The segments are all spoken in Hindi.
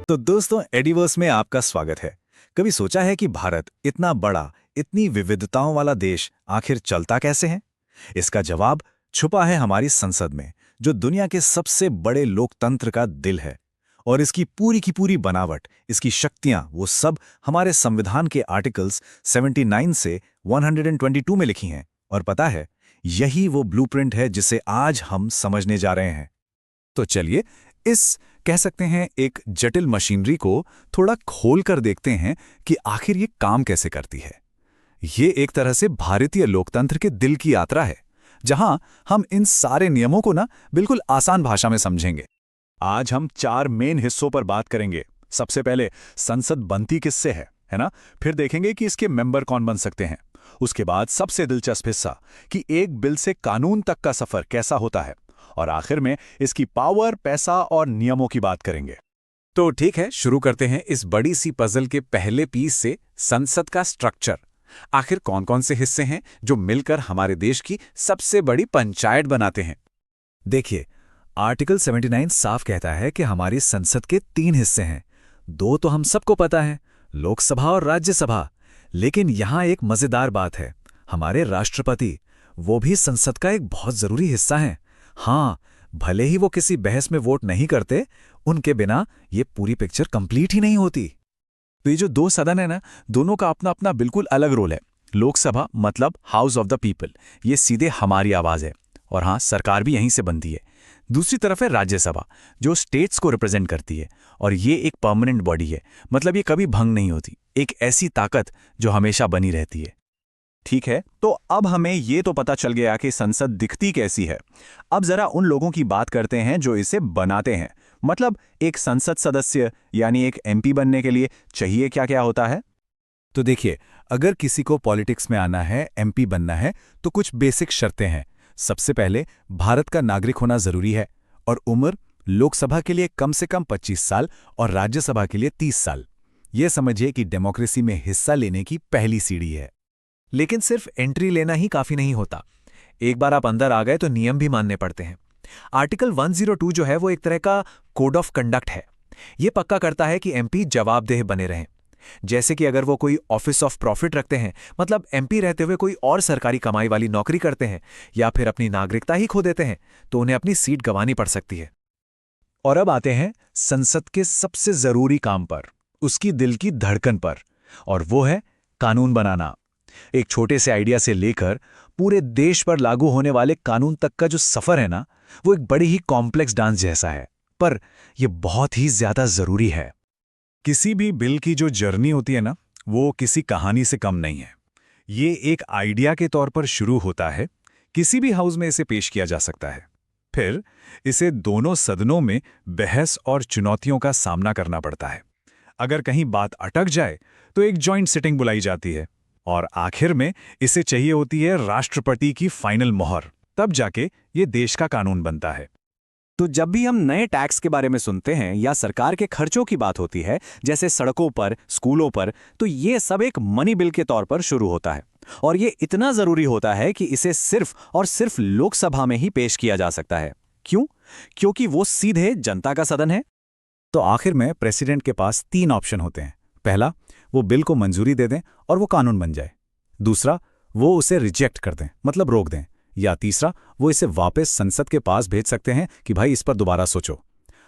तो दोस्तों, एडिवर्स में आपका स्वागत है। कभी सोचा है कि भारत इतना बड़ा, इतनी विविधताओं वाला देश आखिर चलता कैसे है? इसका जवाब छुपा है हमारी संसद में, जो दुनिया के सबसे बड़े लोकतंत्र का दिल है। और इसकी पूरी की पूरी बनावट, इसकी शक्तियां, वो सब हमारे संविधान के आर्टिकल्स 79 से 122 में लिखी हैं। और पता है, यही वो ब्लूप्रिंट है जिसे आज हम समझने जा रहे हैं। तो चलिए, इस कह सकते हैं एक जटिल मशीनरी को थोड़ा खोल कर देखते हैं कि आखिर ये काम कैसे करती है। ये एक तरह से भारतीय लोकतंत्र के दिल की यात्रा है, जहां हम इन सारे नियमों को ना बिल्कुल आसान भाषा में समझेंगे। आज हम 4 मेन हिस्सों पर बात करेंगे। सबसे पहले संसद बनती किससे है ना? फिर देखेंगे कि इसके मेंबर कौन बन सकते हैं। उसके बाद सबसे दिलचस्प हिस्सा कि एक बिल से कानून तक का सफर कैसा होता है। और आखिर में इसकी पावर, पैसा और नियमों की बात करेंगे। तो ठीक है, शुरू करते हैं इस बड़ी सी पजल के पहले पीस से, संसद का स्ट्रक्चर। आखिर कौन कौन से हिस्से हैं जो मिलकर हमारे देश की सबसे बड़ी पंचायत बनाते हैं? देखिए, आर्टिकल 79 साफ कहता है कि हमारी संसद के 3 हिस्से हैं। 2 तो हम सबको पता है, लोकसभा और राज्यसभा। लेकिन यहां एक मजेदार बात है, हमारे राष्ट्रपति, वो भी संसद का एक बहुत जरूरी हिस्सा हैं। हाँ, भले ही वो किसी बहस में वोट नहीं करते, उनके बिना ये पूरी पिक्चर कंप्लीट ही नहीं होती। तो ये जो 2 सदन है ना, दोनों का अपना अपना बिल्कुल अलग रोल है। लोकसभा मतलब हाउस ऑफ द पीपल, ये सीधे हमारी आवाज है। और हाँ, सरकार भी यहीं से बनती है। दूसरी तरफ है राज्यसभा, जो स्टेट्स को रिप्रेजेंट करती है। और ये एक परमानेंट बॉडी है, मतलब ये कभी भंग नहीं होती, एक ऐसी ताकत जो हमेशा बनी रहती है। ठीक है, तो अब हमें ये तो पता चल गया कि संसद दिखती कैसी है। अब जरा उन लोगों की बात करते हैं जो इसे बनाते हैं। मतलब एक संसद सदस्य यानी एक एमपी बनने के लिए चाहिए क्या क्या होता है? तो देखिए, अगर किसी को पॉलिटिक्स में आना है, एमपी बनना है, तो कुछ बेसिक शर्तें हैं। सबसे पहले, भारत का नागरिक होना जरूरी है। और उम्र, लोकसभा के लिए कम से कम 25 साल और राज्यसभा के लिए 30 साल। ये समझिए कि डेमोक्रेसी में हिस्सा लेने की पहली सीढ़ी है। लेकिन सिर्फ एंट्री लेना ही काफी नहीं होता। एक बार आप अंदर आ गए तो नियम भी मानने पड़ते हैं। आर्टिकल 102 जो है वो एक तरह का कोड ऑफ कंडक्ट है। ये पक्का करता है कि एमपी जवाबदेह बने रहें। जैसे कि अगर वो कोई ऑफिस ऑफ प्रॉफिट रखते हैं, मतलब एमपी रहते हुए कोई और सरकारी कमाई वाली नौकरी करते हैं, या फिर अपनी नागरिकता ही खो देते हैं, तो उन्हें अपनी सीट गंवानी पड़ सकती है। और अब आते हैं संसद के सबसे जरूरी काम पर, उसकी दिल की धड़कन पर, और वो है कानून बनाना। एक छोटे से आइडिया से लेकर पूरे देश पर लागू होने वाले कानून तक का जो सफर है ना, वो एक बड़ी ही कॉम्प्लेक्स डांस जैसा है। पर यह बहुत ही ज्यादा जरूरी है। किसी भी बिल की जो जर्नी होती है ना, वो किसी कहानी से कम नहीं है। ये एक आइडिया के तौर पर शुरू होता है, किसी भी हाउस में इसे पेश किया जा सकता है। फिर इसे दोनों सदनों में बहस और चुनौतियों का सामना करना पड़ता है। अगर कहीं बात अटक जाए तो एक जॉइंट सिटिंग बुलाई जाती है। और आखिर में इसे चाहिए होती है राष्ट्रपति की फाइनल मोहर, तब जाके ये देश का कानून बनता है। तो जब भी हम नए टैक्स के बारे में सुनते हैं या सरकार के खर्चों की बात होती है, जैसे सड़कों पर, स्कूलों पर, तो ये सब एक मनी बिल के तौर पर शुरू होता है। और ये इतना जरूरी होता है कि इसे सिर्फ और सिर्फ लोकसभा में ही पेश किया जा सकता है। क्यों? क्योंकि वो सीधे जनता का सदन है। तो आखिर में प्रेसिडेंट के पास 3 ऑप्शन होते हैं। पहला, वो बिल को मंजूरी दे दें और वो कानून बन जाए। दूसरा, वो उसे रिजेक्ट कर दें, मतलब रोक दें। या तीसरा, वो इसे वापस संसद के पास भेज सकते हैं कि भाई इस पर दोबारा सोचो।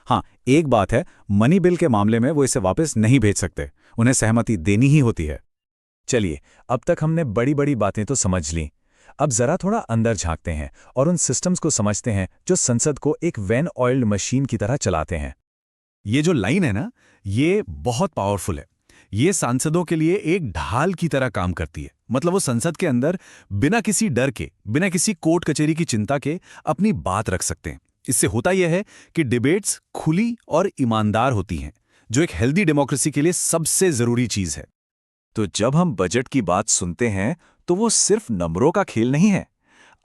हाँ, एक बात है, मनी बिल के मामले में वो इसे वापस नहीं भेज सकते, उन्हें सहमति देनी ही होती है। चलिए, अब तक हमने बड़ी बड़ी बातें तो समझ ली। अब जरा थोड़ा अंदर झांकते हैं और उन सिस्टम्स को समझते हैं जो संसद को एक वेल ऑयल्ड मशीन की तरह चलाते हैं। ये जो लाइन है ना, ये बहुत पावरफुल है। ये सांसदों के लिए एक ढाल की तरह काम करती है। मतलब वो संसद के अंदर बिना किसी डर के, बिना किसी कोर्ट कचहरी की चिंता के अपनी बात रख सकते हैं। इससे होता यह है कि डिबेट्स खुली और ईमानदार होती हैं, जो एक हेल्दी डेमोक्रेसी के लिए सबसे जरूरी चीज है। तो जब हम बजट की बात सुनते हैं तो वो सिर्फ नंबरों का खेल नहीं है।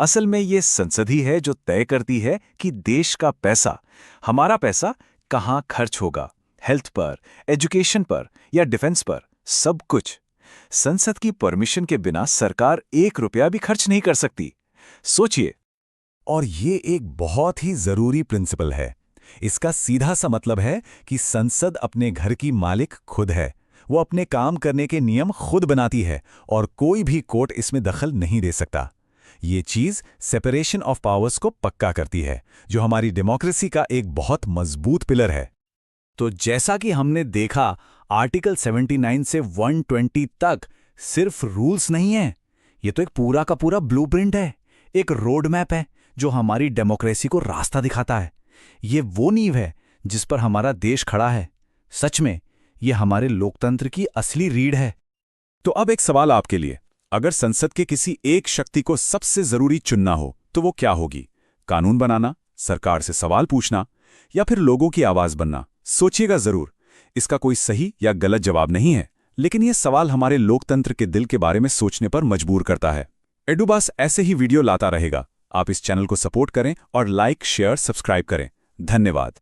असल में ये संसद ही है जो तय करती है कि देश का पैसा, हमारा पैसा, कहां खर्च होगा। हेल्थ पर, एजुकेशन पर या डिफेंस पर, सब कुछ। संसद की परमिशन के बिना सरकार 1 रुपया भी खर्च नहीं कर सकती। सोचिए। और ये एक बहुत ही जरूरी प्रिंसिपल है। इसका सीधा सा मतलब है कि संसद अपने घर की मालिक खुद है। वो अपने काम करने के नियम खुद बनाती है और कोई भी कोर्ट इसमें दखल नहीं दे सकता। ये चीज सेपरेशन ऑफ पावर्स को पक्का करती है, जो हमारी डेमोक्रेसी का एक बहुत मजबूत पिलर है। तो जैसा कि हमने देखा, आर्टिकल 79 से 120 तक सिर्फ रूल्स नहीं है, ये तो एक पूरा का पूरा ब्लूप्रिंट है, एक रोड मैप है जो हमारी डेमोक्रेसी को रास्ता दिखाता है। ये वो नींव है जिस पर हमारा देश खड़ा है। सच में ये हमारे लोकतंत्र की असली रीढ़ है। तो अब एक सवाल आपके लिए, अगर संसद के किसी एक शक्ति को सबसे जरूरी चुनना हो तो वो क्या होगी? कानून बनाना, सरकार से सवाल पूछना, या फिर लोगों की आवाज बनना? सोचिएगा जरूर। इसका कोई सही या गलत जवाब नहीं है, लेकिन यह सवाल हमारे लोकतंत्र के दिल के बारे में सोचने पर मजबूर करता है। एडुबास ऐसे ही वीडियो लाता रहेगा। आप इस चैनल को सपोर्ट करें और लाइक, शेयर, सब्सक्राइब करें। धन्यवाद।